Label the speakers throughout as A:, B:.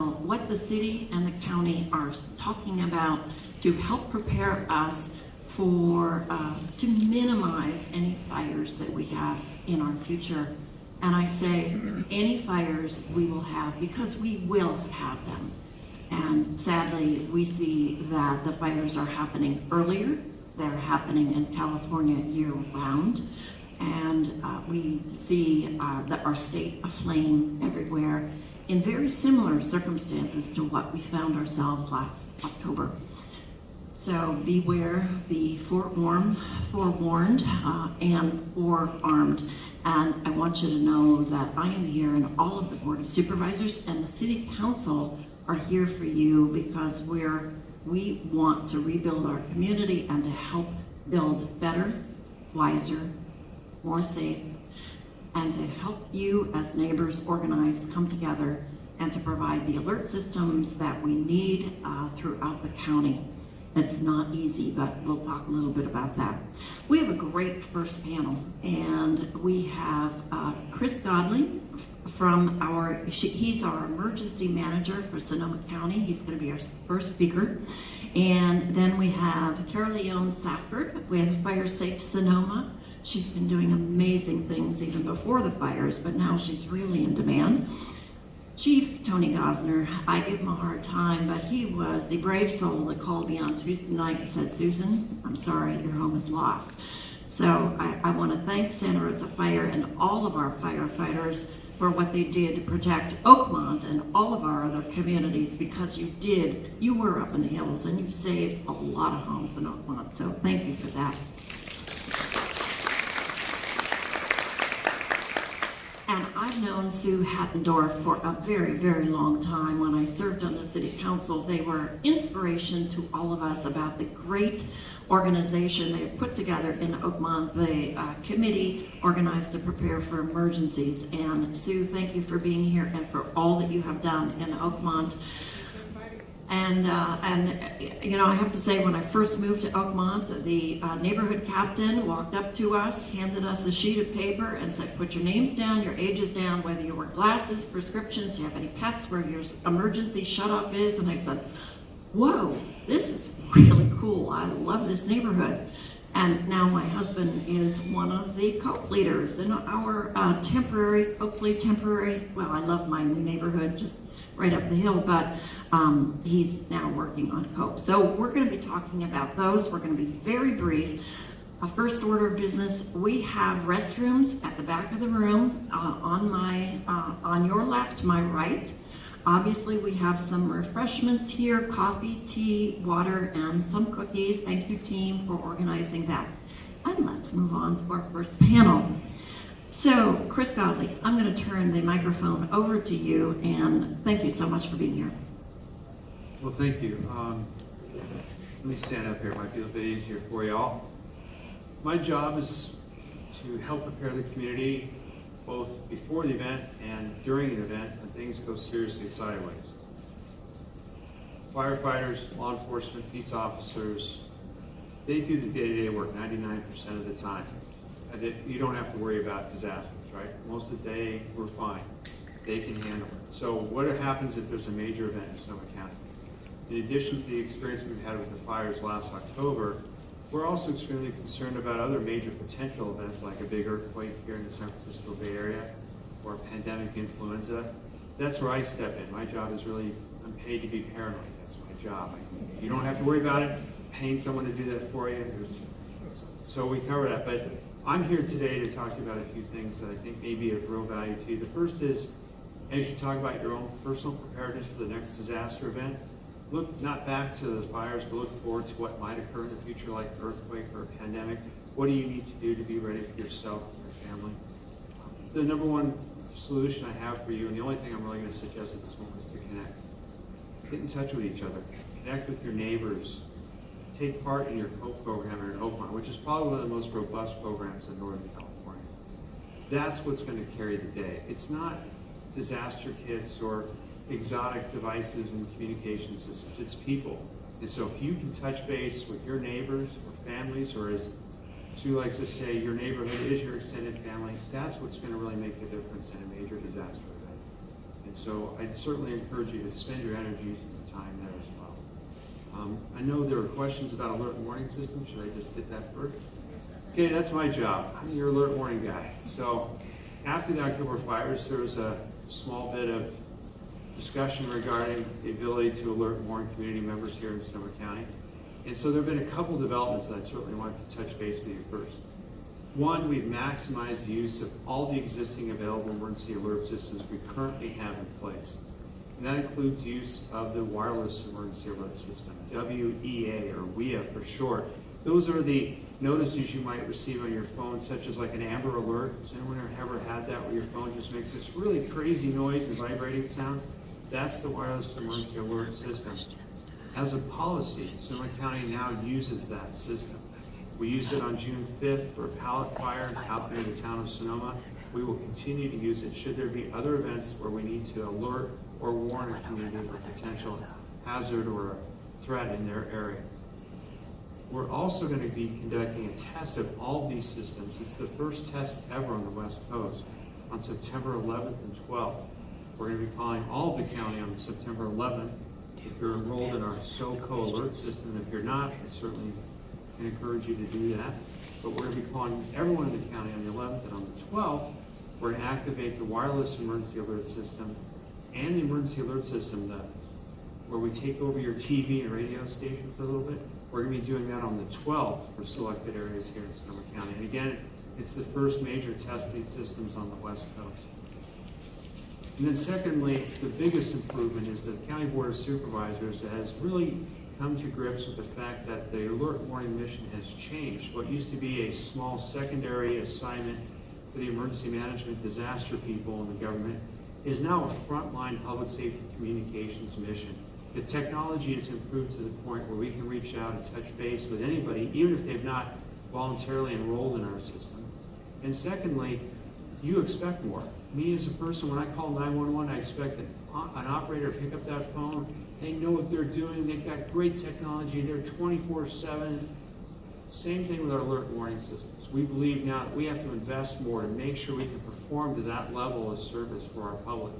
A: what the city and the county are talking about to help prepare us for to minimize any fires that we have in our future. And I say any fires we will have, because we will have them. And sadly, we see that the fires are happening earlier. They're happening in California year-round. And we see that our state aflame everywhere in very similar circumstances to what we found ourselves last October. So beware, be forewarned, and forearmed. And I want you to know that I am here, and all of the Board of Supervisors and the City Council are here for you, because we want to rebuild our community and to help build better, wiser, more safe, and to help you as neighbors organize, come together, and to provide the alert systems that we need throughout the county. It's not easy, but we'll talk a little bit about that. We have a great first panel, and we have Chris Godley from he's our emergency manager for Sonoma County. He's going to be our first speaker. And then we have Carol Leon Safford with Fire Safe Sonoma. She's been doing amazing things even before the fires, but now she's really in demand. Chief Tony Gosner, I give him a hard time, but he was the brave soul that called me on Tuesday night and said, "Susan, I'm sorry, your home is lost." So I want to thank Santa Rosa Fire and all of our firefighters for what they did to protect Oakmont and all of our other communities, because you were up in the hills and you saved a lot of homes in Oakmont. So thank you for that. And I've known Sue Hattendorf for a very, very long time. When I served on the City Council, they were inspiration to all of us about the great organization they have put together in Oakmont, the committee organized to prepare for emergencies. And Sue, thank you for being here and for all that you have done in Oakmont. And you know, I have to say, when I first moved to Oakmont, the neighborhood captain walked up to us, handed us a sheet of paper and said, "Put your names down, your ages down, whether you wear glasses, prescriptions, do you have any pets, where your emergency shutoff is." And I said, "Whoa, this is really cool. I love this neighborhood." And now my husband is one of the COPE leaders in our Oakley temporary, well, I love my new neighborhood, just right up the hill, but he's now working on COPE. So we're going to be talking about those. We're going to be very brief. First order of business, we have restrooms at the back of the room, on your left, my right. Obviously, we have some refreshments here, coffee, tea, water, and some cookies. Thank you, team, for organizing that. And let's move on to our first panel. So, Chris Godley, I'm going to turn the microphone over to you, and thank you so much for being here.
B: Well, thank you. Let me stand up here. It might be a bit easier for y'all. My job is to help prepare the community both before the event and during the event when things go seriously sideways. Firefighters, law enforcement, peace officers, they do the day-to-day work 99% of the time. You don't have to worry about disasters, right? Most of the day, we're fine. They can handle it. So what happens if there's a major event in Sonoma County? In addition to the experience we've had with the fires last October, we're also extremely concerned about other major potential events like a big earthquake here in the San Francisco Bay Area or pandemic influenza. That's where I step in. My job is really, I'm paid to be paranoid. That's my job. You don't have to worry about it. Paying someone to do that for you. So we cover that. But I'm here today to talk to you about a few things that I think may be of real value to you. The first is, as you talk about your own personal preparedness for the next disaster event, look not back to the fires, but look forward to what might occur in the future, like an earthquake or a pandemic. What do you need to do to be ready for yourself and your family? The number one solution I have for you, and the only thing I'm really going to suggest at this moment, is to connect. Get in touch with each other. Connect with your neighbors. Take part in your COPE program here in Oakmont, which is probably one of the most robust programs in Northern California. That's what's going to carry the day. It's not disaster kits or exotic devices and communication systems. It's people. And so if you can touch base with your neighbors or families, or as Sue likes to say, your neighborhood is your extended family, that's what's going to really make the difference in a major disaster event. And so I'd certainly encourage you to spend your energies and your time there as well. I know there are questions about alert warning system. Should I just hit that first? Okay, that's my job. I'm your alert warning guy. So after the October fires, there was a small bit of discussion regarding the ability to alert and warn community members here in Sonoma County. And so there have been a couple developments that I certainly wanted to touch base with you first. One, we've maximized the use of all the existing available emergency alert systems we currently have in place. And that includes use of the wireless emergency alert system, WEA or WEA for short. Those are the notices you might receive on your phone, such as like an Amber Alert. Has anyone ever had that where your phone just makes this really crazy noise and vibrating sound? That's the wireless emergency alert system. As a policy, Sonoma County now uses that system. We used it on June 5th for a pallet fire out near the town of Sonoma. We will continue to use it should there be other events where we need to alert or warn a community of a potential hazard or a threat in their area. We're also going to be conducting a test of all of these systems. It's the first test ever on the West Coast on September 11th and 12th. We're going to be calling all of the county on September 11th. If you're enrolled in our SoCo alert system, if you're not, I certainly can encourage you to do that. But we're going to be calling everyone in the county on the 11th, and on the 12th, we're going to activate the wireless emergency alert system and the emergency alert system where we take over your TV and radio station for a little bit. We're going to be doing that on the 12th for selected areas here in Sonoma County. And again, it's the first major test of these systems on the West Coast. And then secondly, the biggest improvement is that the County Board of Supervisors has really come to grips with the fact that the alert warning mission has changed. What used to be a small secondary assignment for the emergency management disaster people in the government is now a frontline public safety communications mission. The technology has improved to the point where we can reach out and touch base with anybody, even if they've not voluntarily enrolled in our system. And secondly, you expect more. Me as a person, when I call 911, I expect an operator to pick up that phone. They know what they're doing. They've got great technology. They're 24/7. Same thing with our alert and warning systems. We believe now that we have to invest more to make sure we can perform to that level of service for our public.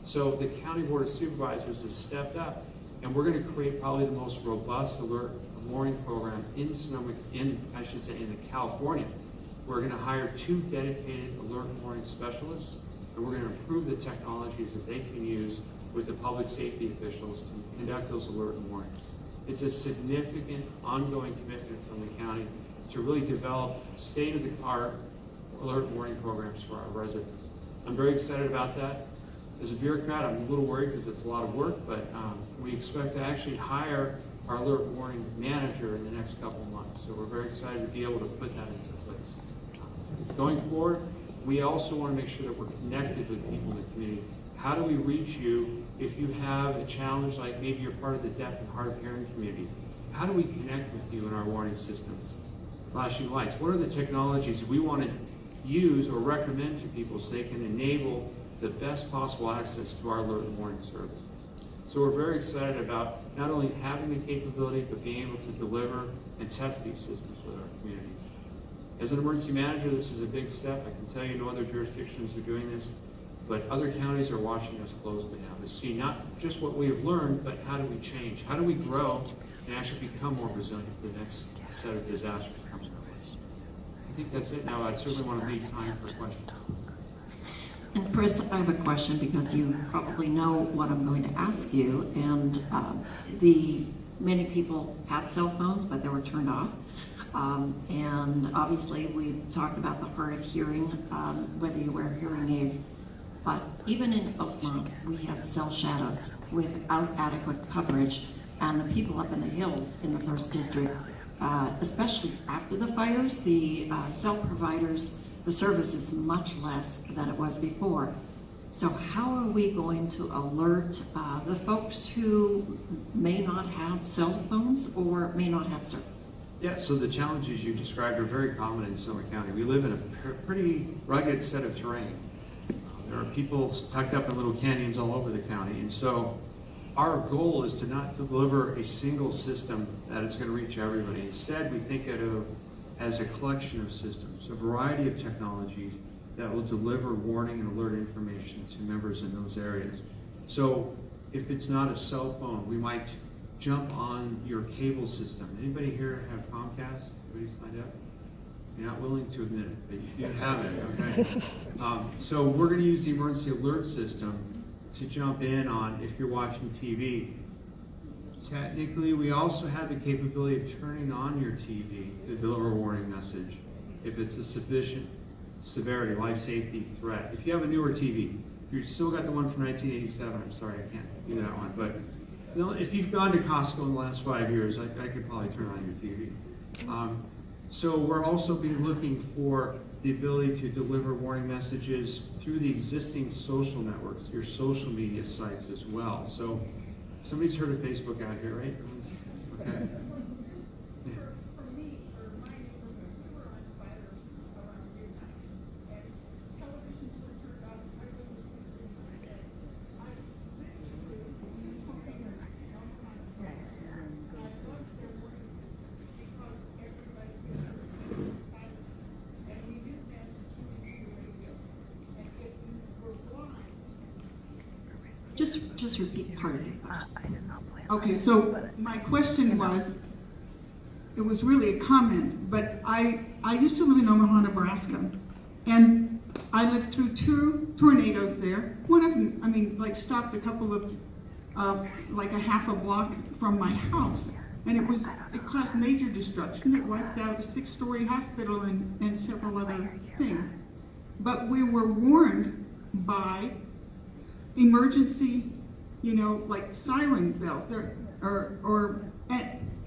B: So the County Board of Supervisors has stepped up, and we're going to create probably the most robust alert and warning program in Sonoma, in California. We're going to hire 2 dedicated alert and warning specialists, and we're going to improve the technologies that they can use with the public safety officials to conduct those alert and warnings. It's a significant ongoing commitment from the county to really develop state-of-the-art alert and warning programs for our residents. I'm very excited about that. As a bureaucrat, I'm a little worried because it's a lot of work, but we expect to actually hire our alert and warning manager in the next couple of months. So we're very excited to be able to put that into place. Going forward, we also want to make sure that we're connected with people in the community. How do we reach you if you have a challenge like maybe you're part of the deaf and hard of hearing community? How do we connect with you in our warning systems? Flashing lights. What are the technologies we want to use or recommend to people so they can enable the best possible access to our alert and warning service? So we're very excited about not only having the capability, but being able to deliver and test these systems with our community. As an emergency manager, this is a big step. I can tell you no other jurisdictions are doing this, but other counties are watching us closely now to see not just what we have learned, but how do we change? How do we grow and actually become more resilient for the next set of disasters coming our way? I think that's it now. I'd certainly want to leave time for questions.
A: And Chris, I have a question because you probably know what I'm going to ask you. And many people had cell phones, but they were turned off. And obviously, we talked about the hard of hearing, whether you wear hearing aids. But even in Oakmont, we have cell shadows without adequate coverage. And the people up in the hills in the first district, especially after the fires, the cell providers, the service is much less than it was before. So how are we going to alert the folks who may not have cell phones or may not have service?
B: Yeah, so the challenges you described are very common in Sonoma County. We live in a pretty rugged set of terrain. There are people tucked up in little canyons all over the county, and so our goal is to not deliver a single system that it's going to reach everybody. Instead, we think of it as a collection of systems, a variety of technologies that will deliver warning and alert information to members in those areas. So if it's not a cell phone, we might jump on your cable system. Anybody here have Comcast? Anybody signed up? You're not willing to admit it, but you do have it, okay? So we're going to use the emergency alert system to jump in on if you're watching TV. Technically, we also have the capability of turning on your TV to deliver a warning message if it's a sufficient severity, life safety threat. If you have a newer TV, if you've still got the one from 1987, I'm sorry, I can't do that one, but if you've gone to Costco in the last 5 years, I could probably turn on your TV. So we're also be looking for the ability to deliver warning messages through the existing social networks, your social media sites as well. So somebody's heard of Facebook out here, right? Okay.
A: Just repeat part of it.
C: Okay, so my question was, it was really a comment, but I used to live in Omaha, Nebraska, and I lived through 2 tornadoes there. One of them, like stopped a couple of, like a half a block from my house, and it caused major destruction. It wiped out a 6-story hospital and several other things. But we were warned by emergency, like siren bells there,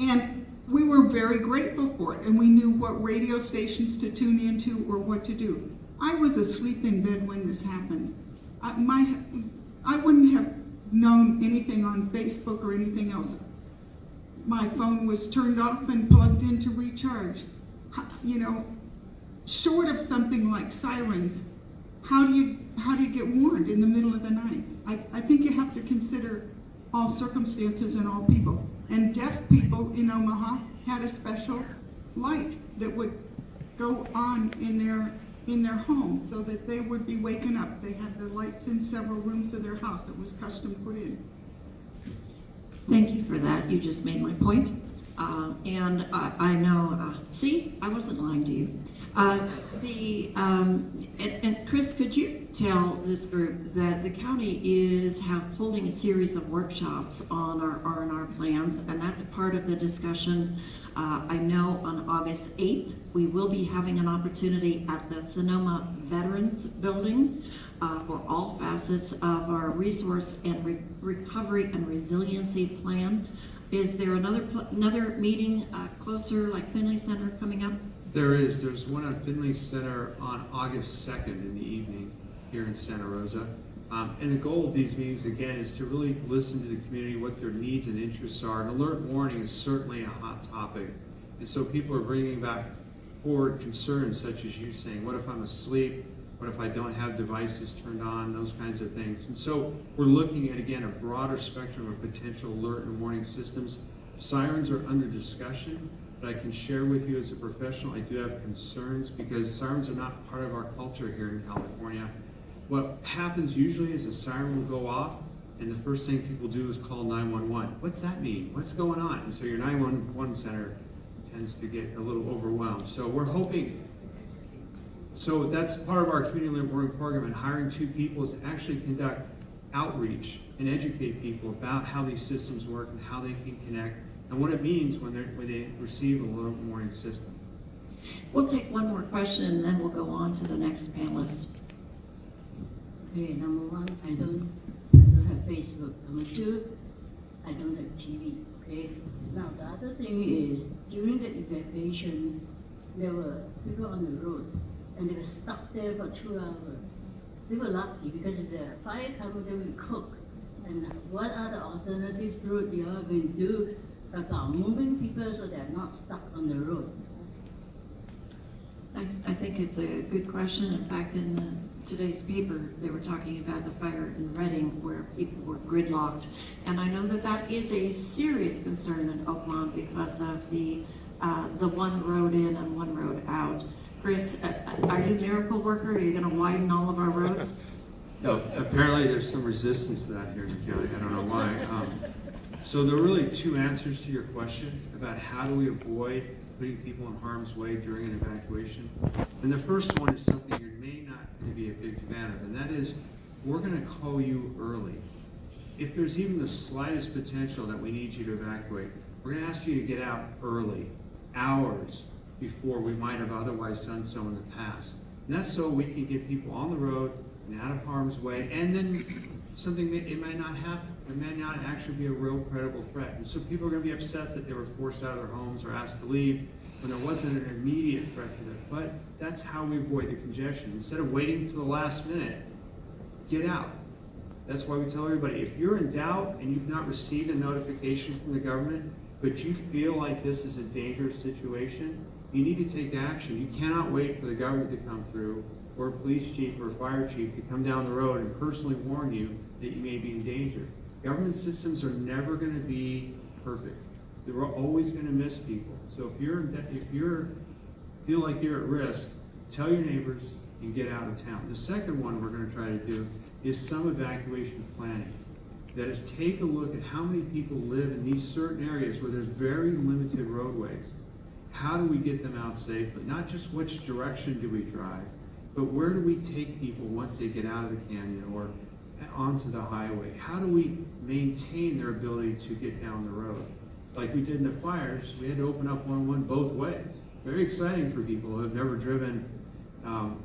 C: and we were very grateful for it, and we knew what radio stations to tune into or what to do. I was asleep in bed when this happened. I wouldn't have known anything on Facebook or anything else. My phone was turned off and plugged in to recharge. Short of something like sirens, how do you get warned in the middle of the night? I think you have to consider all circumstances and all people. And deaf people in Omaha had a special light that would go on in their home so that they would be waking up. They had the lights in several rooms of their house that was custom put in.
A: Thank you for that. You just made my point. And I know, see, I wasn't lying to you. And Chris, could you tell this group that the county is holding a series of workshops on our R&R plans, and that's part of the discussion. I know on August 8th, we will be having an opportunity at the Sonoma Veterans Building for all facets of our resource and recovery and resiliency plan. Is there another meeting closer, like Finley Center, coming up?
B: There's one at Finley Center on August 2nd in the evening here in Santa Rosa. And the goal of these meetings, again, is to really listen to the community, what their needs and interests are. And alert warning is certainly a hot topic. And so people are bringing back forward concerns such as you saying, what if I'm asleep? What if I don't have devices turned on? Those kinds of things. And so we're looking at, again, a broader spectrum of potential alert and warning systems. Sirens are under discussion, but I can share with you as a professional, I do have concerns because sirens are not part of our culture here in California. What happens usually is a siren will go off, and the first thing people do is call 911. What's that mean? What's going on? And so your 911 center tends to get a little overwhelmed. So we're hoping, so that's part of our community alert warning program, and hiring 2 people is to actually conduct outreach and educate people about how these systems work and how they can connect and what it means when they receive an alert warning system.
A: We'll take one more question and then we'll go on to the next panelist.
D: Okay, number 1, I don't have Facebook. Number 2, I don't have TV. Okay. Now the other thing is during the evacuation, there were people on the road and they were stuck there for 2 hours. We were lucky because if the fire comes, they will cook. And what are the alternative route you are going to do about moving people so they're not stuck on the road?
A: I think it's a good question. In fact, in today's paper, they were talking about the fire in Redding where people were gridlocked. And I know that that is a serious concern in Oakmont because of the one road in and one road out. Chris, are you miracle worker? Are you gonna widen all of our roads?
B: No, apparently there's some resistance to that here in the county. I don't know why. So there are really two answers to your question about how do we avoid putting people in harm's way during an evacuation. And the first one is something you may not be a big fan of, and that is we're going to call you early. If there's even the slightest potential that we need you to evacuate, we're going to ask you to get out early, hours before we might have otherwise done so in the past. And that's so we can get people on the road and out of harm's way, and then something it may not happen. It may not actually be a real credible threat. And so people are going to be upset that they were forced out of their homes or asked to leave when there wasn't an immediate threat to them. But that's how we avoid the congestion. Instead of waiting to the last minute, get out. That's why we tell everybody, if you're in doubt and you've not received a notification from the government, but you feel like this is a dangerous situation, you need to take action. You cannot wait for the government to come through or a police chief or a fire chief to come down the road and personally warn you that you may be in danger. Government systems are never going to be perfect. They're always going to miss people. So if you feel like you're at risk, tell your neighbors and get out of town. The second one we're going to try to do is some evacuation planning. That is, take a look at how many people live in these certain areas where there's very limited roadways. How do we get them out safely? Not just which direction do we drive, but where do we take people once they get out of the canyon or onto the highway? How do we maintain their ability to get down the road? Like we did in the fires, we had to open up 101 both ways. Very exciting for people who have never driven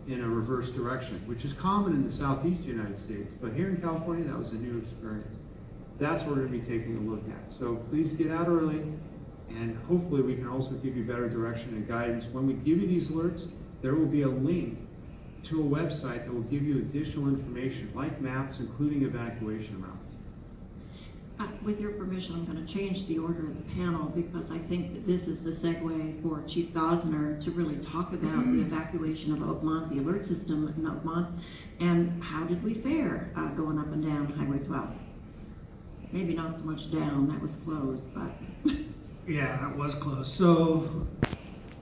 B: in a reverse direction, which is common in the southeast United States. But here in California, that was a new experience. That's what we're going to be taking a look at. So please get out early, and hopefully we can also give you better direction and guidance. When we give you these alerts, there will be a link to a website that will give you additional information, like maps, including evacuation routes.
A: With your permission, I'm going to change the order of the panel because I think that this is the segue for Chief Gosner to really talk about the evacuation of Oakmont, the alert system in Oakmont, and how did we fare going up and down Highway 12. Maybe not so much down, that was closed, but.
E: Yeah, that was close. So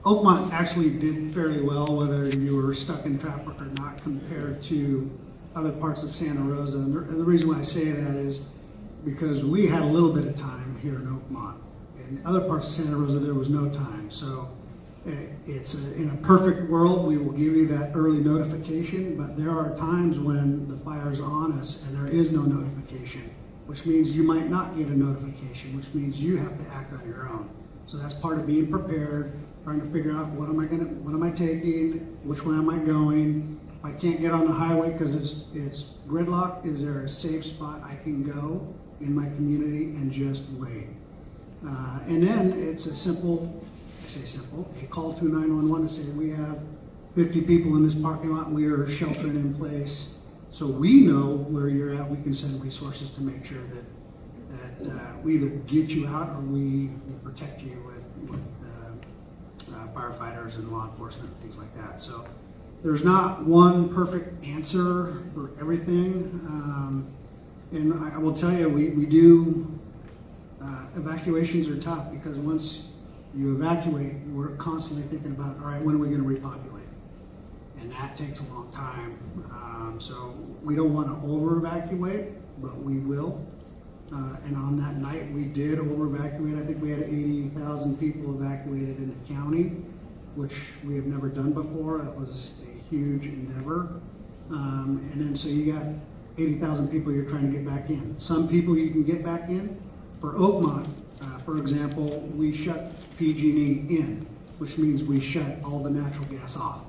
E: Oakmont actually did fairly well, whether you were stuck in traffic or not, compared to other parts of Santa Rosa. And the reason why I say that is because we had a little bit of time here in Oakmont. In other parts of Santa Rosa, there was no time. So it's in a perfect world, we will give you that early notification, but there are times when the fire's on us and there is no notification, which means you might not get a notification, which means you have to act on your own. So that's part of being prepared, trying to figure out what am I taking, which way am I going. If I can't get on the highway because it's gridlock, is there a safe spot I can go in my community and just wait? And then it's a call to 911 to say we have 50 people in this parking lot, we are sheltering in place. So we know where you're at, we can send resources to make sure that we either get you out or we protect you with firefighters and law enforcement, things like that. So there's not one perfect answer for everything. And I will tell you, we do, evacuations are tough because once you evacuate, we're constantly thinking about, all right, when are we going to repopulate? And that takes a long time. So we don't want to over-evacuate, but we will. And on that night, we did over-evacuate. I think we had 80,000 people evacuated in the county, which we have never done before. That was a huge endeavor. And then so you got 80,000 people you're trying to get back in. Some people you can get back in. For Oakmont, for example, we shut PG&E in, which means we shut all the natural gas off,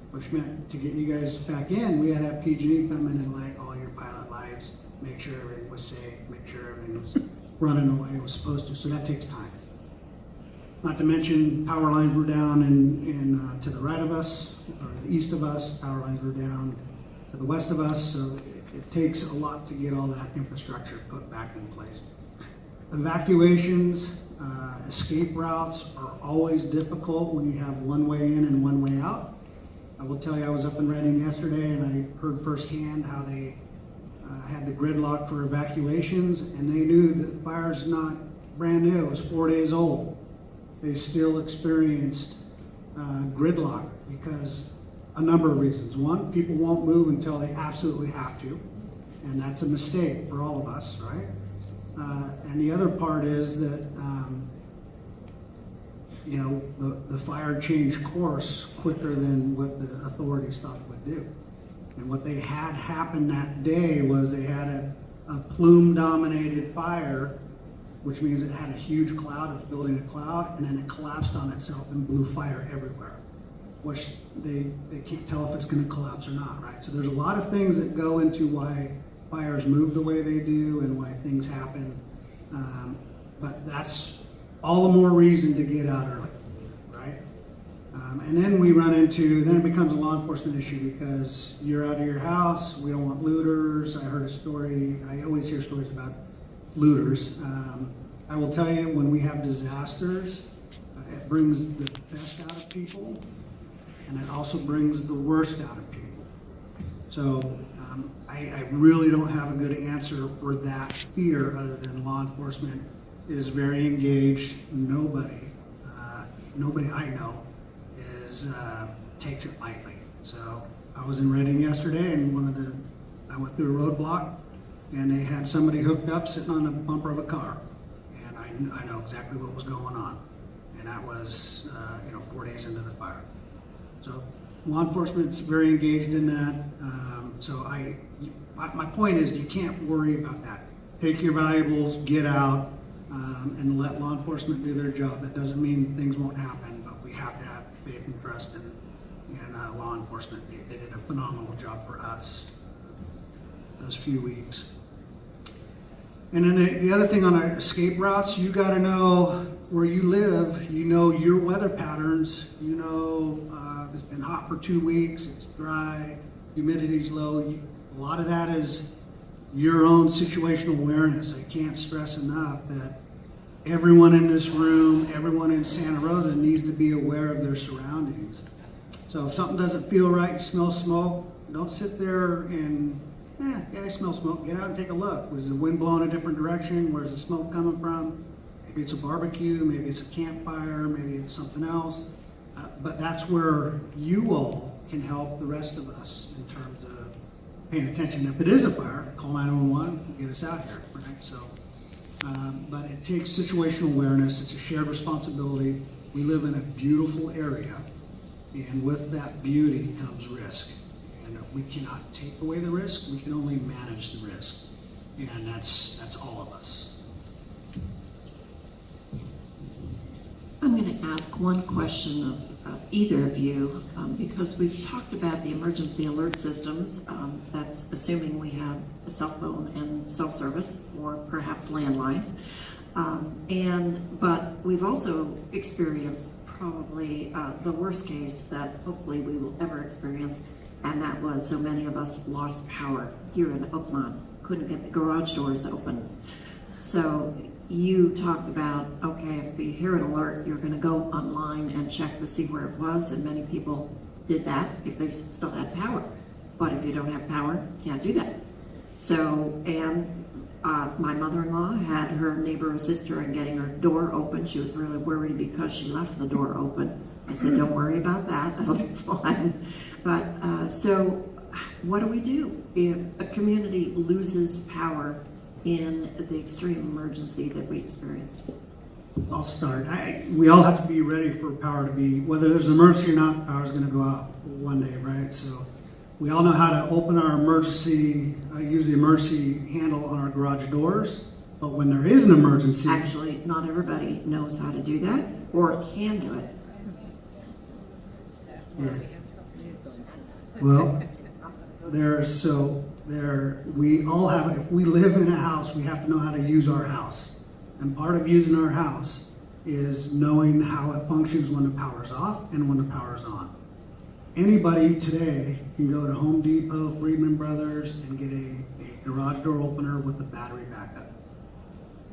E: which meant to get you guys back in, we had to have PG&E come in and light all your pilot lights, make sure everything was safe, make sure everything was running the way it was supposed to. So that takes time. Not to mention power lines were down in to the right of us, or the east of us, power lines were down to the west of us, so it takes a lot to get all that infrastructure put back in place. Evacuations, escape routes are always difficult when you have one way in and one way out. I will tell you, I was up in Redding yesterday and I heard firsthand how they had the gridlock for evacuations, and they knew that the fire's not brand new, it was 4 days old. They still experienced gridlock because a number of reasons. One, people won't move until they absolutely have to, and that's a mistake for all of us, right? And the other part is that, you know, the fire changed course quicker than what the authorities thought it would do. And what they had happen that day was they had a plume-dominated fire, which means it had a huge cloud, it was building a cloud, and then it collapsed on itself and blew fire everywhere, which they can't tell if it's going to collapse or not, right? So there's a lot of things that go into why fires move the way they do and why things happen, but that's all the more reason to get out early, right? And then we run into, then it becomes a law enforcement issue because you're out of your house, we don't want looters. I heard a story, I always hear stories about looters. I will tell you, when we have disasters, it brings the best out of people, and it also brings the worst out of people. So I really don't have a good answer for that fear other than law enforcement is very engaged. Nobody I know takes it lightly. So I was in Reading yesterday, and I went through a roadblock, and they had somebody hooked up sitting on the bumper of a car, and I know exactly what was going on, and that was 4 days into the fire. So law enforcement's very engaged in that. My point is, you can't worry about that. Take your valuables, get out, and let law enforcement do their job. That doesn't mean things won't happen, but we have to have faith and trust in law enforcement. They did a phenomenal job for us those few weeks. And then the other thing on our escape routes, you got to know where you live. You know your weather patterns. You know it's been hot for 2 weeks. It's dry. Humidity's low. A lot of that is your own situational awareness. I can't stress enough that everyone in this room, everyone in Santa Rosa needs to be aware of their surroundings. So if something doesn't feel right, you smell smoke, don't sit there and, I smell smoke. Get out and take a look. Was the wind blowing a different direction? Where's the smoke coming from? Maybe it's a barbecue, maybe it's a campfire, maybe it's something else. But that's where you all can help the rest of us in terms of paying attention. If it is a fire, call 911, get us out here, right? So, but it takes situational awareness. It's a shared responsibility. We live in a beautiful area, and with that beauty comes risk. And we cannot take away the risk. We can only manage the risk, and that's all of us.
A: I'm going to ask one question of either of you, because we've talked about the emergency alert systems. That's assuming we have a cell phone and cell service, or perhaps landlines. But we've also experienced probably the worst case that hopefully we will ever experience, and that was so many of us lost power here in Oakmont, couldn't get the garage doors open. So you talked about, okay, if you hear an alert, you're going to go online and check to see where it was, and many people did that if they still had power. But if you don't have power, you can't do that. So, and my mother-in-law had her neighbor assist her in getting her door open. She was really worried because she left the door open. I said, don't worry about that, that'll be fine. But so what do we do if a community loses power in the extreme emergency that we experienced?
E: I'll start. We all have to be ready for power to be, whether there's an emergency or not, power's going to go out one day, right? So we all know how to open our emergency, use the emergency handle on our garage doors. But when there is an emergency...
A: Actually, not everybody knows how to do that or can do it.
E: Yeah. Well, we all have, if we live in a house, we have to know how to use our house. And part of using our house is knowing how it functions when the power's off and when the power's on. Anybody today can go to Home Depot, Friedman Brothers, and get a garage door opener with a battery backup.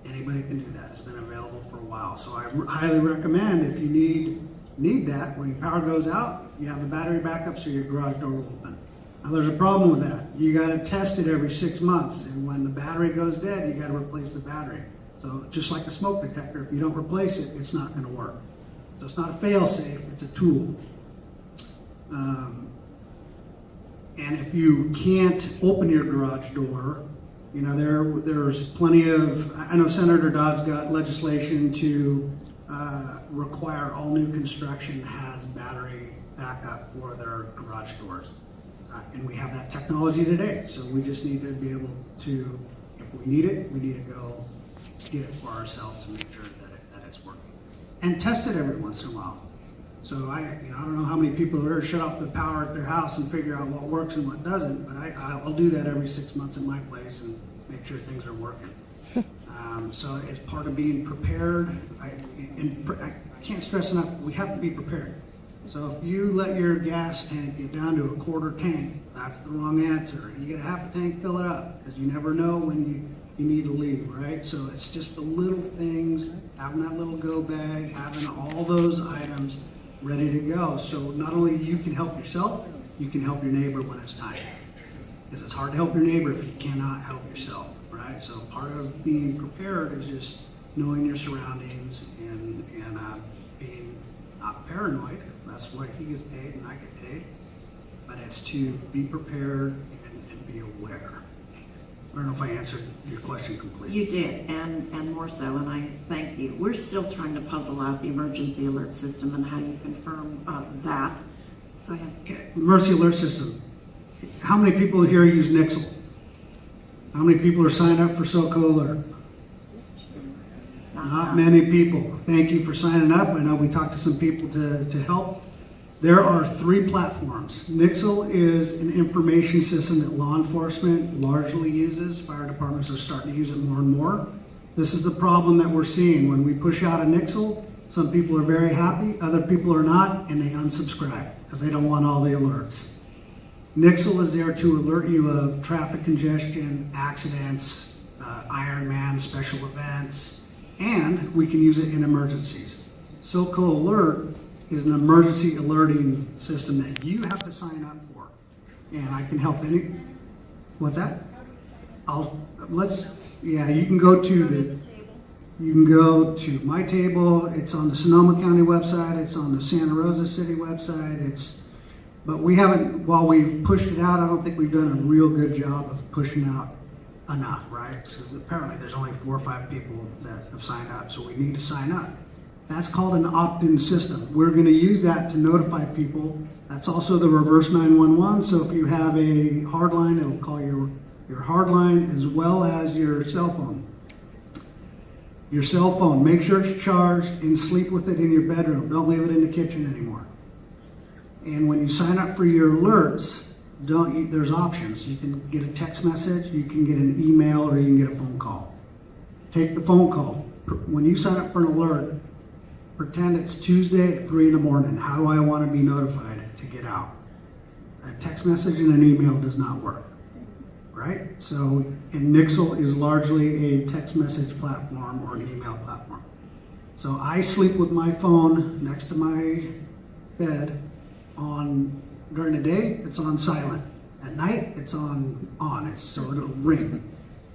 E: Anybody can do that. It's been available for a while. So I highly recommend, if you need that, when your power goes out, you have a battery backup so your garage door will open. Now there's a problem with that. You got to test it every 6 months, and when the battery goes dead, you got to replace the battery. So just like a smoke detector, if you don't replace it, it's not going to work. So it's not a fail-safe, it's a tool. And if you can't open your garage door, you know, there's plenty of, I know Senator Dodd's got legislation to require all new construction has battery backup for their garage doors. And we have that technology today, so we just need to be able to, if we need it, we need to go get it for ourselves to make sure that it's working. And test it every once in a while. So I don't know how many people have ever shut off the power at their house and figure out what works and what doesn't, but I'll do that every 6 months in my place and make sure things are working. So it's part of being prepared. I can't stress enough, we have to be prepared. So if you let your gas tank get down to a quarter tank, that's the wrong answer. You get a half a tank, fill it up, because you never know when you need to leave, right? So it's just the little things, having that little go bag, having all those items ready to go. So not only you can help yourself, you can help your neighbor when it's time. Because it's hard to help your neighbor if you cannot help yourself, right? So part of being prepared is just knowing your surroundings and being not paranoid. That's what he gets paid and I get paid. But it's to be prepared and be aware. I don't know if I answered your question completely.
A: You did, and more so, and I thank you. We're still trying to puzzle out the emergency alert system and how you confirm that. Go ahead.
E: Okay, emergency alert system. How many people here use Nixle? How many people are signed up for SoCo Alert? Not many people. Thank you for signing up. I know we talked to some people to help. There are 3 platforms. Nixle is an information system that law enforcement largely uses. Fire departments are starting to use it more and more. This is the problem that we're seeing. When we push out a Nixle, some people are very happy, other people are not, and they unsubscribe because they don't want all the alerts. Nixle is there to alert you of traffic congestion, accidents, Ironman, special events, and we can use it in emergencies. SoCo Alert is an emergency alerting system that you have to sign up for. And I can help any, what's that? You can go to my table, it's on the Sonoma County website, it's on the Santa Rosa City website, but we haven't, while we've pushed it out, I don't think we've done a real good job of pushing out enough, right? So apparently there's only 4 or 5 people that have signed up, so we need to sign up. That's called an opt-in system. We're going to use that to notify people. That's also the reverse 911, so if you have a hard line, it'll call your hard line as well as your cell phone. Your cell phone, make sure it's charged and sleep with it in your bedroom. Don't leave it in the kitchen anymore. And when you sign up for your alerts, there's options. You can get a text message, you can get an email, or you can get a phone call. Take the phone call. When you sign up for an alert, pretend it's Tuesday at 3 in the morning. How do I want to be notified to get out? A text message and an email does not work, right? So, and Nixle is largely a text message platform or an email platform. So I sleep with my phone next to my bed during the day, it's on silent. At night, it's on, so it'll ring.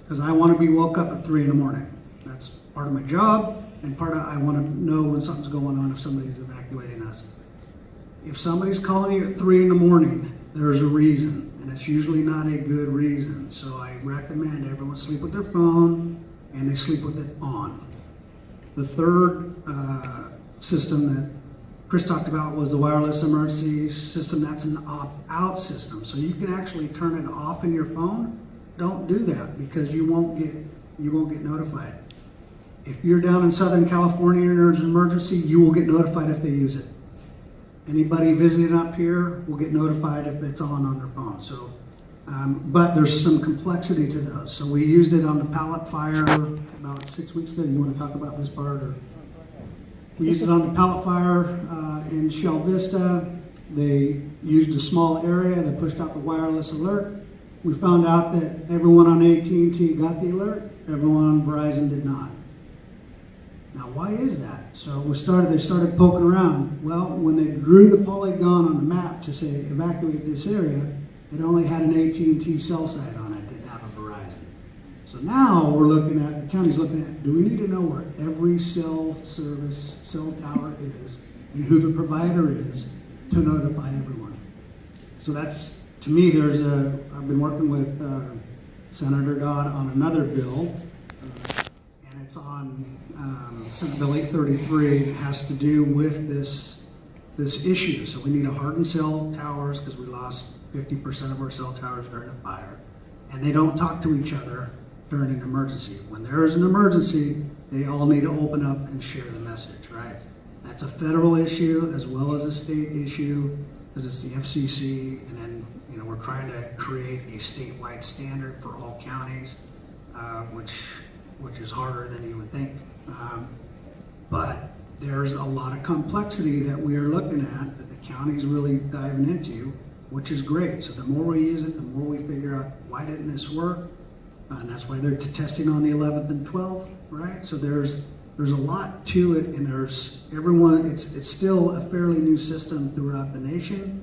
E: Because I want to be woke up at 3 in the morning. That's part of my job, and part of I want to know when something's going on if somebody's evacuating us. If somebody's calling you at 3 in the morning, there's a reason, and it's usually not a good reason. So I recommend everyone sleep with their phone, and they sleep with it on. The third system that Chris talked about was the wireless emergency system. That's an off-out system. So you can actually turn it off in your phone. Don't do that because you won't get notified. If you're down in Southern California and there's an emergency, you will get notified if they use it. Anybody visiting up here will get notified if it's on their phone. So, but there's some complexity to those. So we used it on the pallet fire about 6 weeks ago. You want to talk about this part? Or? We used it on the pallet fire in Shell Vista. They used a small area. They pushed out the wireless alert. We found out that everyone on AT&T got the alert. Everyone on Verizon did not. Now, why is that? So they started poking around. Well, when they drew the polygon on the map to say evacuate this area, it only had an AT&T cell site on it. It didn't have a Verizon. So now we're looking at, the county's looking at, do we need to know where every cell tower is and who the provider is to notify everyone? So that's, to me, I've been working with Senator Dodd on another bill, and it's on Senate Bill 833. It has to do with this issue. So we need to harden cell towers because we lost 50% of our cell towers during a fire, and they don't talk to each other during an emergency. When there is an emergency, they all need to open up and share the message, right? That's a federal issue as well as a state issue because it's the FCC, and then we're trying to create a statewide standard for all counties, which is harder than you would think. But there's a lot of complexity that we are looking at that the county's really diving into, which is great. So the more we use it, the more we figure out why didn't this work, and that's why they're testing on the 11th and 12th, right? So there's a lot to it, and it's still a fairly new system throughout the nation.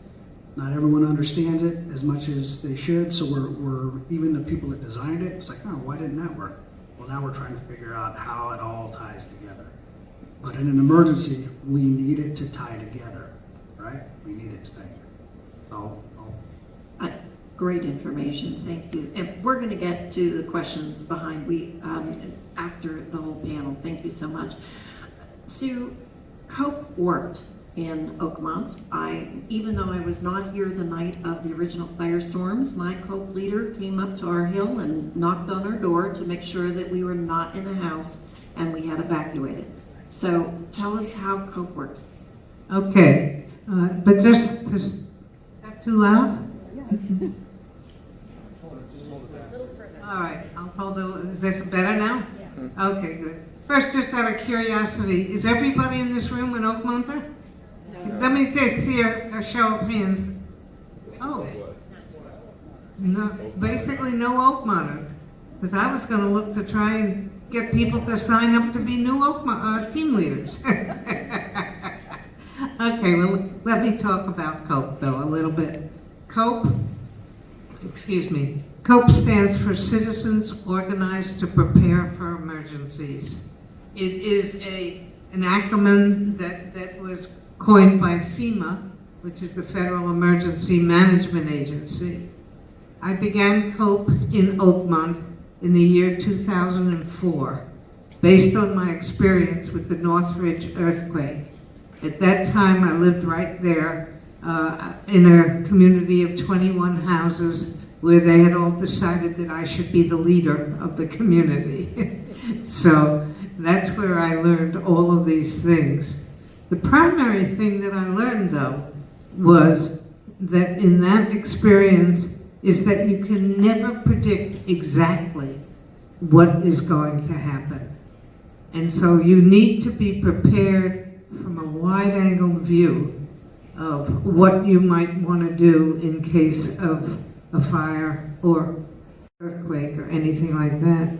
E: Not everyone understands it as much as they should, so we're even the people that designed it, it's like, oh, why didn't that work? Well, now we're trying to figure out how it all ties together. But in an emergency, we need it to tie together, right? We need it to tie together.
A: Great information, thank you. And we're going to get to the questions behind after the whole panel. Thank you so much. Sue, COPE worked in Oakmont. Even though I was not here the night of the original firestorms, my COPE leader came up to our hill and knocked on our door to make sure that we were not in the house and we had evacuated. So tell us how COPE works.
F: Okay, but just is that too loud? Yes. All right, I'll hold it. Is this better now? Yes. Okay, good. First, just out of curiosity, is everybody in this room an Oakmonter? No. Let me see a show of hands. Oh. No, basically no Oakmonters. Because I was going to look to try and get people to sign up to be new team leaders. Okay, well, let me talk about COPE, though, a little bit. COPE stands for Citizens Organized to Prepare for Emergencies. It is an acronym that was coined by FEMA, which is the Federal Emergency Management Agency. I began COPE in Oakmont in the year 2004, based on my experience with the Northridge earthquake. At that time, I lived right there in a community of 21 houses where they had all decided that I should be the leader of the community. So that's where I learned all of these things. The primary thing that I learned, though, was that in that experience is that you can never predict exactly what is going to happen. And so you need to be prepared from a wide-angle view of what you might want to do in case of a fire or earthquake or anything like that.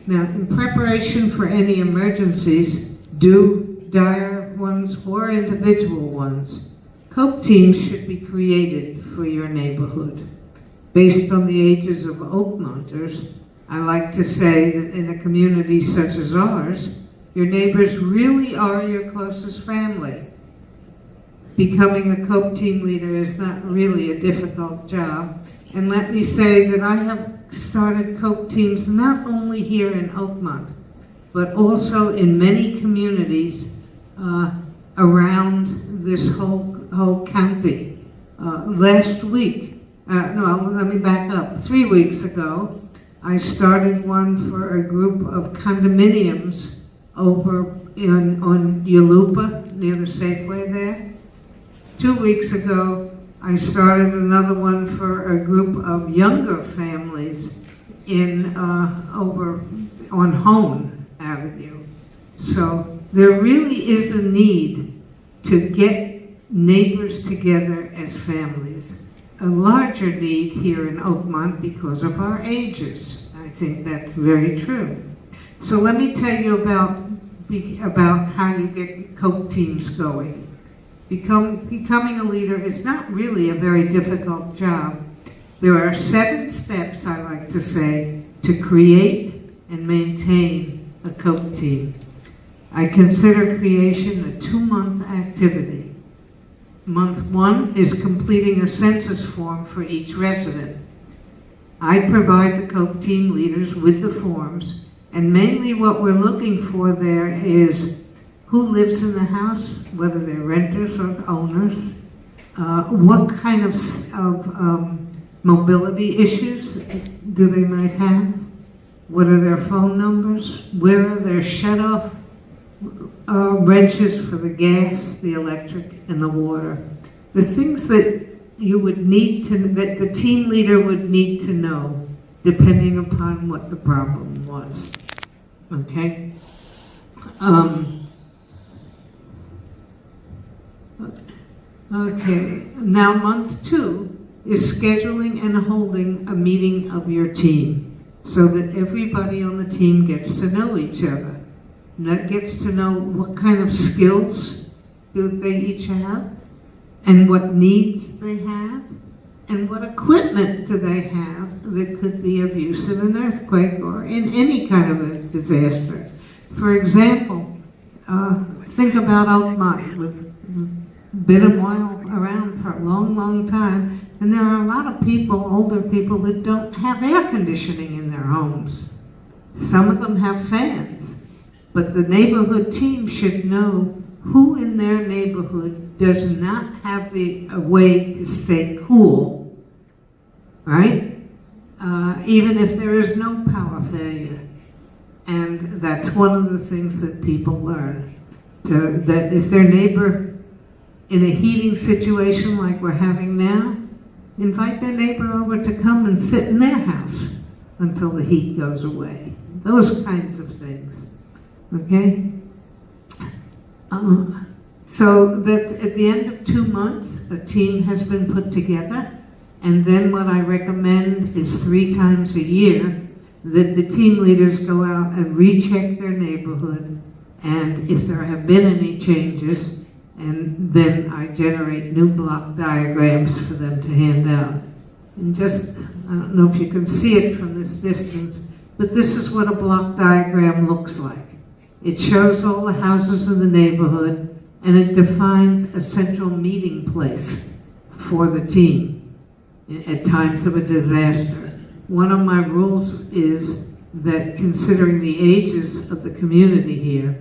F: Now, in preparation for any emergencies, dire ones or individual ones, COPE teams should be created for your neighborhood. Based on the ages of Oakmonters, I like to say that in a community such as ours, your neighbors really are your closest family. Becoming a COPE team leader is not really a difficult job. And let me say that I have started COPE teams not only here in Oakmont, but also in many communities around this whole county. Last week, let me back up. 3 weeks ago, I started one for a group of condominiums over on Yalupa, near the Safeway there. 2 weeks ago, I started another one for a group of younger families over on Hone Avenue. So there really is a need to get neighbors together as families. A larger need here in Oakmont because of our ages. I think that's very true. So let me tell you about how you get COPE teams going. Becoming a leader is not really a very difficult job. There are 7 steps, I like to say, to create and maintain a COPE team. I consider creation a 2-month activity. Month 1 is completing a census form for each resident. I provide the COPE team leaders with the forms, and mainly what we're looking for there is who lives in the house, whether they're renters or owners, what kind of mobility issues do they might have, what are their phone numbers, where are their shut-off wrenches for the gas, the electric, and the water. The things that you would need to, that the team leader would need to know, depending upon what the problem was. Okay? Okay, now month 2 is scheduling and holding a meeting of your team so that everybody on the team gets to know each other. And that gets to know what kind of skills do they each have, and what needs they have, and what equipment do they have that could be of use in an earthquake or in any kind of a disaster. For example, think about Oakmont, with been a while around for a long, long time, and there are a lot of people, older people, that don't have air conditioning in their homes. Some of them have fans, but the neighborhood team should know who in their neighborhood does not have a way to stay cool, right? Even if there is no power failure. And that's one of the things that people learn. That if their neighbor in a heating situation like we're having now, invite their neighbor over to come and sit in their house until the heat goes away. Those kinds of things, okay? So that at the end of 2 months, a team has been put together, and then what I recommend is 3 times a year that the team leaders go out and recheck their neighborhood, and if there have been any changes, and then I generate new block diagrams for them to hand out. And just, I don't know if you can see it from this distance, but this is what a block diagram looks like. It shows all the houses in the neighborhood, and it defines a central meeting place for the team at times of a disaster. One of my rules is that, considering the ages of the community here,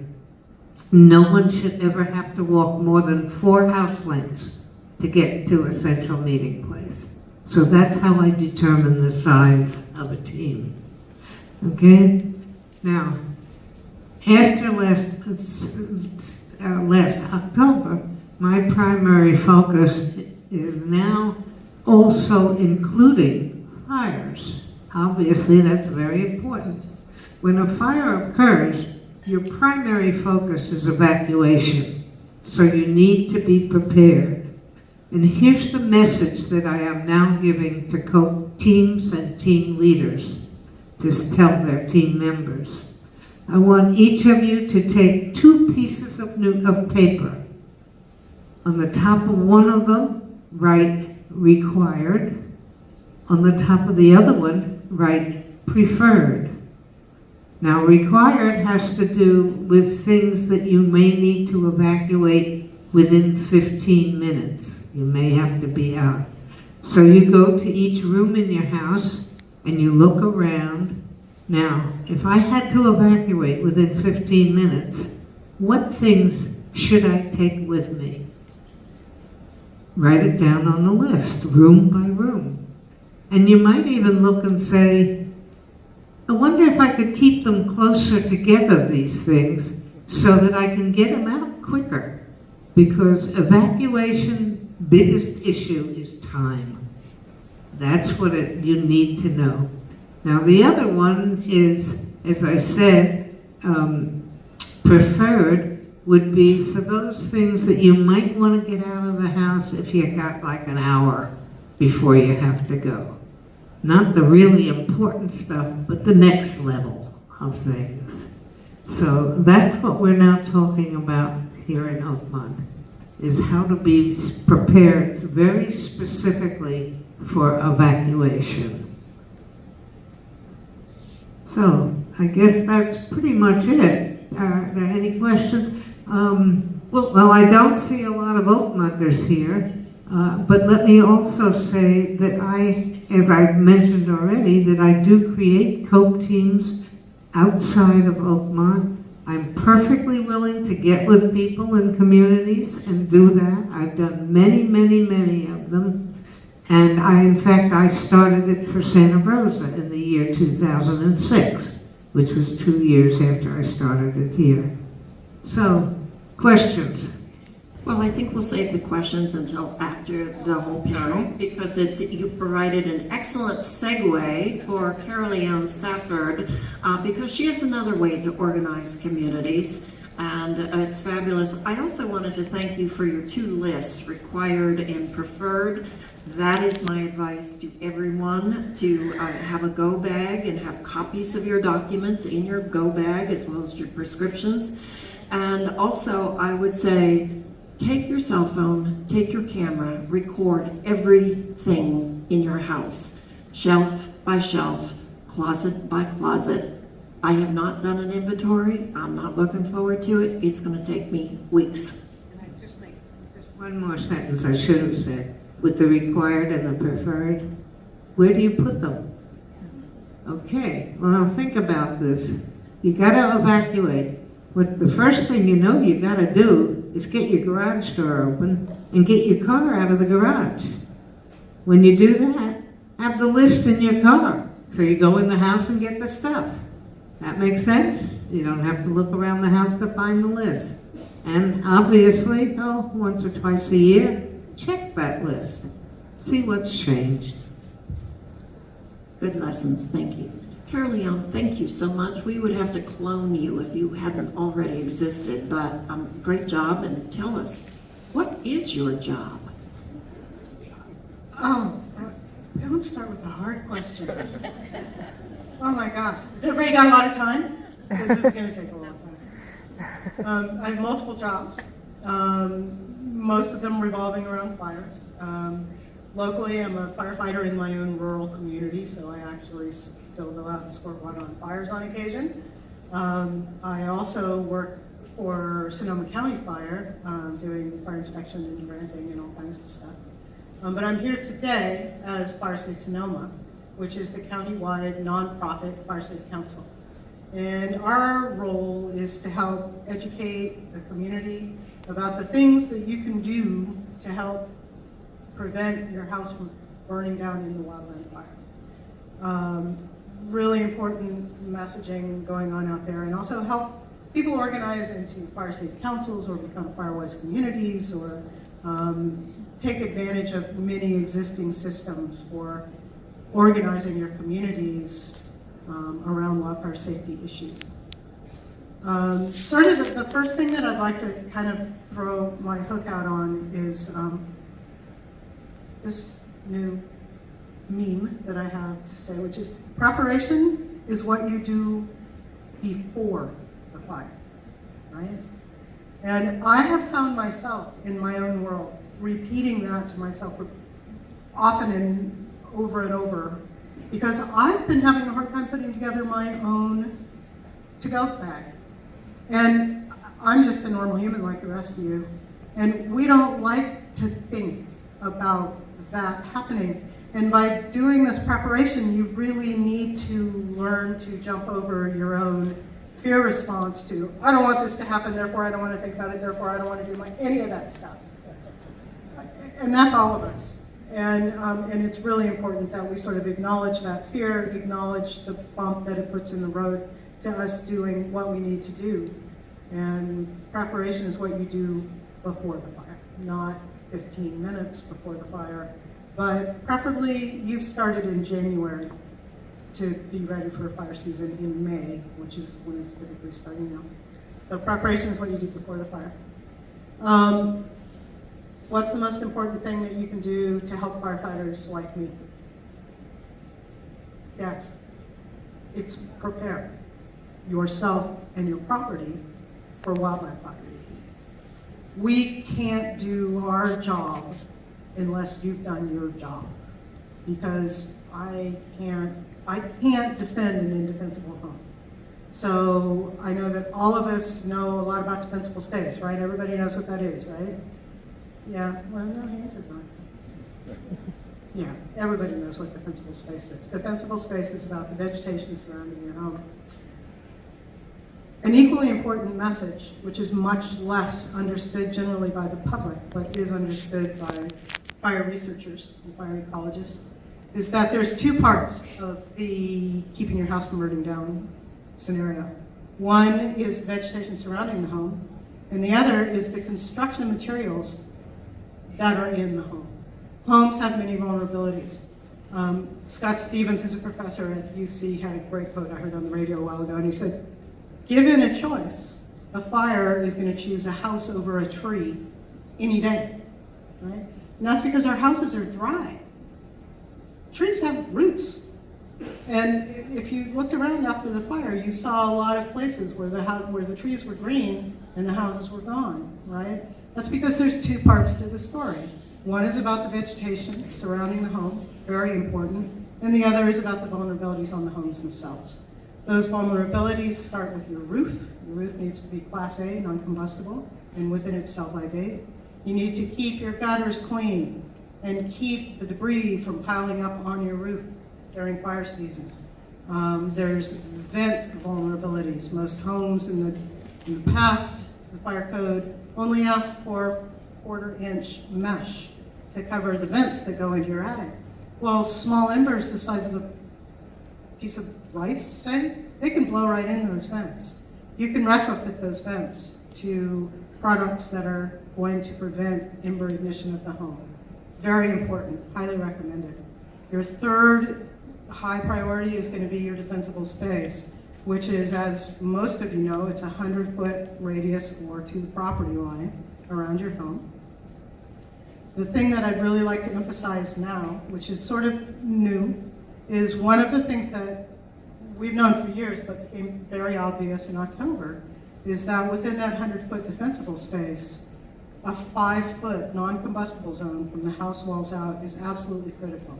F: no one should ever have to walk more than 4 house lengths to get to a central meeting place. So that's how I determine the size of a team. Okay? Now, after last October, my primary focus is now also including fires. Obviously, that's very important. When a fire occurs, your primary focus is evacuation, so you need to be prepared. And here's the message that I am now giving to teams and team leaders to tell their team members. I want each of you to take 2 pieces of paper. On the top of one of them, write required. On the top of the other one, write preferred. Now, required has to do with things that you may need to evacuate within 15 minutes. You may have to be out. So you go to each room in your house and you look around. Now, if I had to evacuate within 15 minutes, what things should I take with me? Write it down on the list, room by room. And you might even look and say, I wonder if I could keep them closer together, these things, so that I can get them out quicker. Because evacuation, biggest issue is time. That's what you need to know. Now the other one is, as I said, preferred would be for those things that you might want to get out of the house if you got like an hour before you have to go. Not the really important stuff, but the next level of things. So that's what we're now talking about here in Oakmont, is how to be prepared very specifically for evacuation. So I guess that's pretty much it. Are there any questions? Well, I don't see a lot of Oakmunders here, but let me also say that as I've mentioned already, that I do create COPE teams outside of Oakmont. I'm perfectly willing to get with people in communities and do that. I've done many, many, many of them. And in fact, I started it for Santa Rosa in the year 2006, which was 2 years after I started it here. So, questions?
A: Well, I think we'll save the questions until after the whole panel, because you provided an excellent segue for Carol-Ann Safford, because she has another way to organize communities, and it's fabulous. I also wanted to thank you for your 2 lists, required and preferred. That is my advice to everyone, to have a go bag and have copies of your documents in your go bag as well as your prescriptions. And also, I would say, take your cell phone, take your camera, record everything in your house, shelf by shelf, closet by closet. I have not done an inventory. I'm not looking forward to it. It's going to take me weeks.
F: Can I just make just one more sentence I should have said? With the required and the preferred, where do you put them? Okay, well, now think about this. You gotta evacuate. The first thing you gotta do is get your garage door open and get your car out of the garage. When you do that, have the list in your car. So you go in the house and get the stuff. That makes sense? You don't have to look around the house to find the list. And obviously, once or twice a year, check that list. See what's changed.
A: Good lessons, thank you. Carol-Ann, thank you so much. We would have to clone you if you hadn't already existed, but great job, and tell us, what is your job?
G: Oh, don't start with the hard questions. Oh my gosh, has everybody got a lot of time? This is gonna take a long time. I have multiple jobs, most of them revolving around fire. Locally, I'm a firefighter in my own rural community, so I actually still go out and squirt water on fires on occasion. I also work for Sonoma County Fire, doing fire inspection and granting and all kinds of stuff. But I'm here today as Fire Safe Sonoma, which is the county-wide nonprofit Fire Safe Council. And our role is to help educate the community about the things that you can do to help prevent your house from burning down in the wildland fire. Really important messaging going on out there, and also help people organize into fire safe councils or become fire-wise communities, or take advantage of many existing systems for organizing your communities around wildfire safety issues. Sort of the first thing that I'd like to kind of throw my hook out on is this new meme that I have to say, which is preparation is what you do before the fire, right? And I have found myself in my own world repeating that to myself often and over, because I've been having a hard time putting together my own to-go bag. And I'm just a normal human like the rest of you, and we don't like to think about that happening. And by doing this preparation, you really need to learn to jump over your own fear response to, I don't want this to happen, therefore I don't want to think about it, therefore I don't want to do any of that stuff. And that's all of us. And it's really important that we sort of acknowledge that fear, acknowledge the bump that it puts in the road to us doing what we need to do. And preparation is what you do before the fire, not 15 minutes before the fire, but preferably you've started in January to be ready for a fire season in May, which is when it's typically starting now. So preparation is what you do before the fire. What's the most important thing that you can do to help firefighters like me? Yes, it's prepare yourself and your property for wildland fire. We can't do our job unless you've done your job. because I can't defend an indefensible home. So I know that all of us know a lot about defensible space, right? Everybody knows what that is, right? Yeah, well, no hands are going. Yeah, everybody knows what defensible space is. Defensible space is about the vegetation surrounding your home. An equally important message, which is much less understood generally by the public, but is understood by fire researchers and fire ecologists, is that there's two parts of the keeping your house from burning down scenario. One is the vegetation surrounding the home, and the other is the construction materials that are in the home. Homes have many vulnerabilities. Scott Stevens, who's a professor at UC, had a great quote I heard on the radio a while ago, and he said, given a choice, a fire is going to choose a house over a tree any day, right? And that's because our houses are dry. Trees have roots. And if you looked around after the fire, you saw a lot of places where the trees were green and the houses were gone, right? That's because there's two parts to the story. One is about the vegetation surrounding the home, very important, and the other is about the vulnerabilities on the homes themselves. Those vulnerabilities start with your roof. Your roof needs to be Class A, non-combustible, and within its sell-by date. You need to keep your gutters clean and keep the debris from piling up on your roof during fire season. There's vent vulnerabilities. Most homes in the past, the fire code only asked for 1/4-inch mesh to cover the vents that go into your attic. Well, small embers the size of a piece of rice, say, they can blow right in those vents. You can retrofit those vents to products that are going to prevent ember ignition of the home. Very important, highly recommended. Your third high priority is going to be your defensible space, which is, as most of you know, it's a 100-foot radius or to the property line around your home. The thing that I'd really like to emphasize now, which is sort of new, is one of the things that we've known for years but became very obvious in October, is that within that 100-foot defensible space, a 5-foot non-combustible zone from the house walls out is absolutely critical.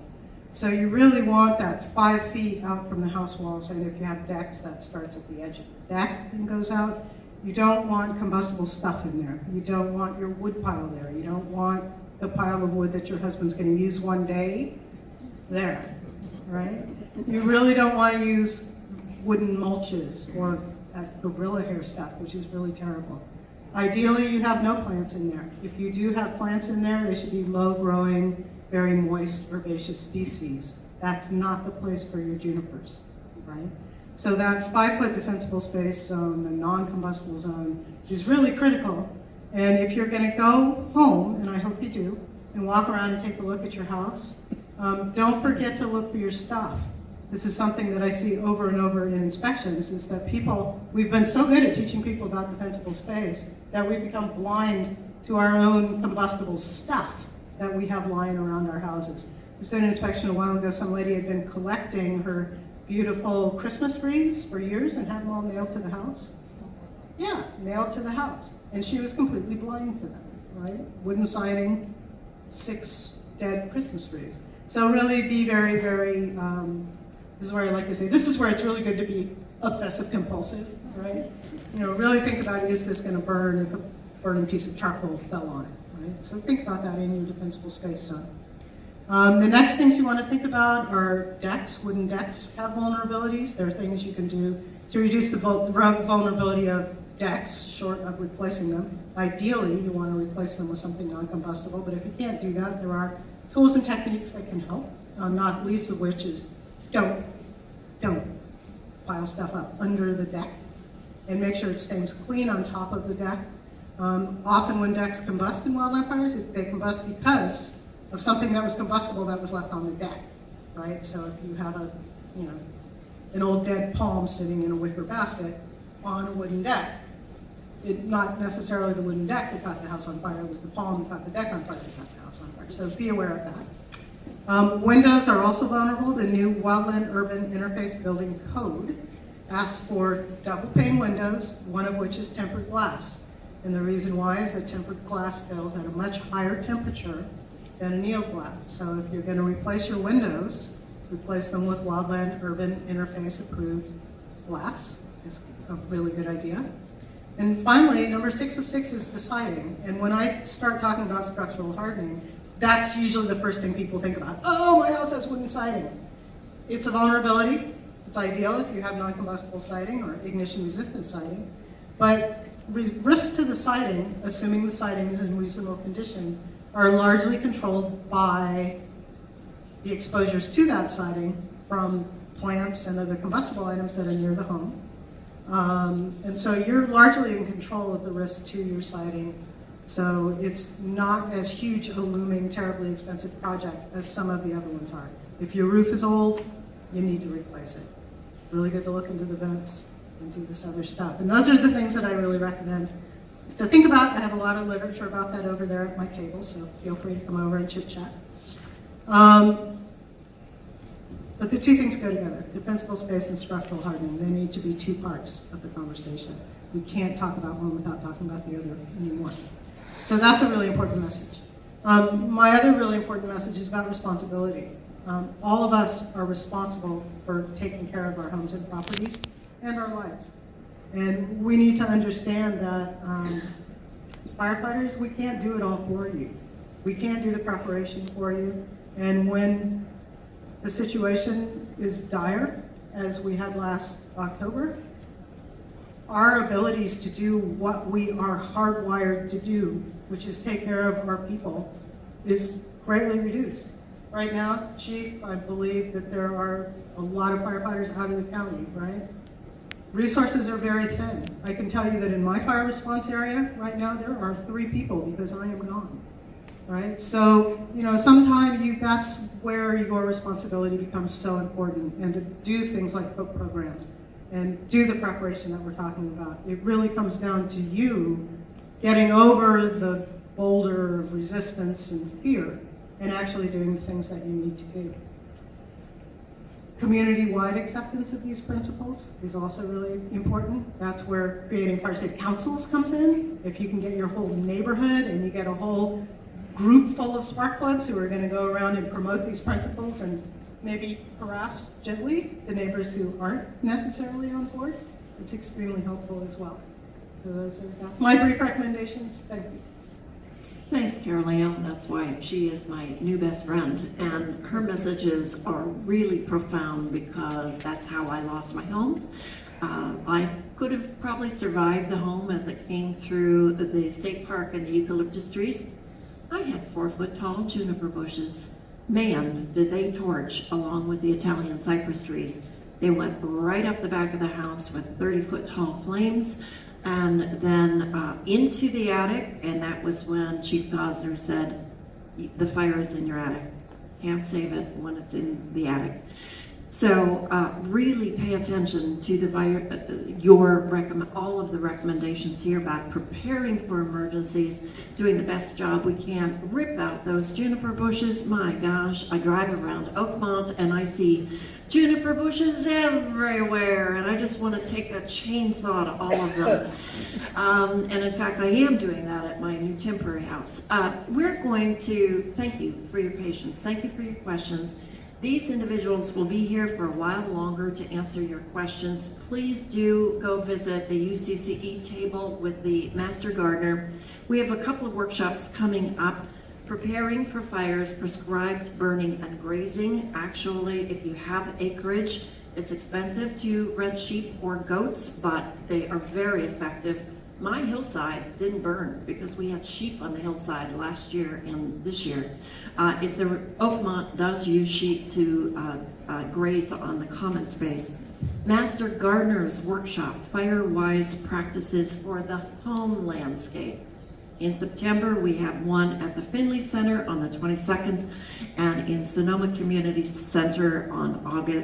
G: So you really want that 5 feet out from the house walls, and if you have decks, that starts at the edge of the deck and goes out. You don't want combustible stuff in there. You don't want your wood pile there. You don't want the pile of wood that your husband's going to use one day there, right? You really don't want to use wooden mulches or that gorilla hair stuff, which is really terrible. Ideally, you have no plants in there. If you do have plants in there, they should be low-growing, very moist, herbaceous species. That's not the place for your junipers, right? So that 5-foot defensible space zone, the non-combustible zone, is really critical. And if you're going to go home, and I hope you do, and walk around and take a look at your house, don't forget to look for your stuff. This is something that I see over and over in inspections, is that we've been so good at teaching people about defensible space that we've become blind to our own combustible stuff that we have lying around our houses. I was doing an inspection a while ago. Some lady had been collecting her beautiful Christmas wreaths for years and had them all nailed to the house. Yeah, nailed to the house. And she was completely blind to them, right? Wooden siding, 6 dead Christmas wreaths. So really be very, very, this is where I like to say, this is where it's really good to be obsessive compulsive, right? You know, really think about, is this going to burn if a burning piece of charcoal fell on it, right? So think about that in your defensible space zone. The next things you want to think about are decks. Wooden decks have vulnerabilities. There are things you can do to reduce the vulnerability of decks, short of replacing them. Ideally, you want to replace them with something non-combustible, but if you can't do that, there are tools and techniques that can help, not least of which is don't pile stuff up under the deck, and make sure it stays clean on top of the deck. Often when decks combust in wildland fires, they combust because of something that was combustible that was left on the deck, right? So if you have an old dead palm sitting in a wicker basket on a wooden deck, not necessarily the wooden deck that caught the house on fire, it was the palm that caught the deck on fire that caught the house on fire. So be aware of that. Windows are also vulnerable. The new Wildland Urban Interface Building Code asks for double pane windows, one of which is tempered glass. And the reason why is that tempered glass fails at a much higher temperature than a neoglass. So if you're going to replace your windows, replace them with wildland urban interface approved glass is a really good idea. And finally, number 6 of 6 is the siding. And when I start talking about structural hardening, that's usually the first thing people think about. Oh, my house has wooden siding. It's a vulnerability. It's ideal if you have non-combustible siding or ignition-resistant siding. But risks to the siding, assuming the siding is in reasonable condition, are largely controlled by the exposures to that siding from plants and other combustible items that are near the home. And so you're largely in control of the risk to your siding. So it's not as huge a looming, terribly expensive project as some of the other ones are. If your roof is old, you need to replace it. Really good to look into the vents and do this other stuff. And those are the things that I really recommend to think about. I have a lot of literature about that over there at my table, so feel free to come over and chit chat. But the two things go together, defensible space and structural hardening. They need to be two parts of the conversation. We can't talk about one without talking about the other anymore. So that's a really important message. My other really important message is about responsibility. All of us are responsible for taking care of our homes and properties and our lives. And we need to understand that firefighters, we can't do it all for you. We can't do the preparation for you. And when the situation is dire, as we had last October, our abilities to do what we are hardwired to do, which is take care of our people, is greatly reduced. Right now, Chief, I believe that there are a lot of firefighters out of the county, right? Resources are very thin. I can tell you that in my fire response area right now, there are 3 people because I am gone, right? So, you know, sometimes that's where your responsibility becomes so important, and to do things like book programs and do the preparation that we're talking about. It really comes down to you getting over the boulder of resistance and fear and actually doing the things that you need to do. Community-wide acceptance of these principles is also really important. That's where creating fire safe councils comes in. If you can get your whole neighborhood and you get a whole group full of spark plugs who are going to go around and promote these principles and maybe harass gently the neighbors who aren't necessarily on board, it's extremely helpful as well. So those are my brief recommendations. Thank you.
A: Thanks, Carol Ann. That's why she is my new best friend. And her messages are really profound because that's how I lost my home. I could have probably survived the home as it came through the state park and the eucalyptus trees. I had 4-foot tall juniper bushes. Man, did they torch along with the Italian cypress trees. They went right up the back of the house with 30-foot tall flames. And then into the attic, and that was when Chief Gosner said, the fire is in your attic. Can't save it when it's in the attic. So really pay attention to all of the recommendations here about preparing for emergencies, doing the best job we can. Rip out those juniper bushes. My gosh, I drive around Oakmont and I see juniper bushes everywhere, and I just want to take a chainsaw to all of them. And in fact, I am doing that at my new temporary house. We're going to thank you for your patience. Thank you for your questions. These individuals will be here for a while longer to answer your questions. Please do go visit the UCCE table with the Master Gardener. We have a couple of workshops coming up. Preparing for fires, prescribed burning and grazing. Actually, if you have acreage, it's expensive to rent sheep or goats, but they are very effective. My hillside didn't burn because we had sheep on the hillside last year and this year. Oakmont does use sheep to graze on the common space. Master Gardener's Workshop, Fire-Wise Practices for the Home Landscape. In September, we have one at the Finley Center on the 22nd, and in Sonoma Community Center on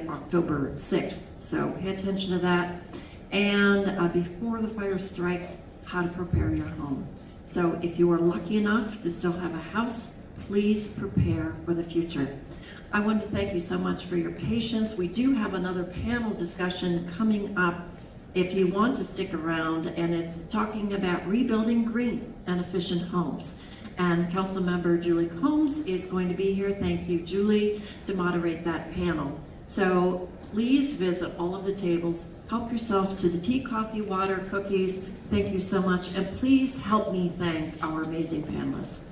A: October 6th. So pay attention to that. And before the fire strikes, how to prepare your home. So if you are lucky enough to still have a house, please prepare for the future. I want to thank you so much for your patience. We do have another panel discussion coming up if you want to stick around, and it's talking about rebuilding green and efficient homes. And Councilmember Julie Combs is going to be here. Thank you, Julie, to moderate that panel. So please visit all of the tables. Help yourself to the tea, coffee, water, cookies. Thank you so much. And please help me thank our amazing panelists.